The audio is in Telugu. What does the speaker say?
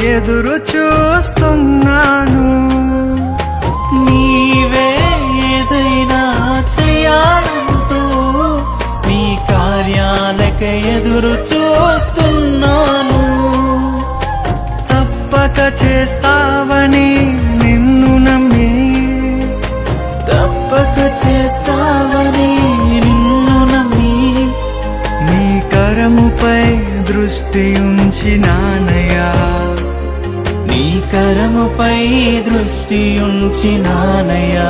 ఎదురు చూస్తున్నాను. నీవే ఏదైనా చేయాలంటూ నీ కార్యాలకే ఎదురు చూస్తున్నాను. తప్పక చేస్తావని నిన్ను నమ్మి, తప్పక చేస్తావని నిన్ను నమ్మి నీ కరముపై దృష్టి ఉంచినానయ్యా. నీ కరముపై దృష్టి ఉంచినానయ్యా.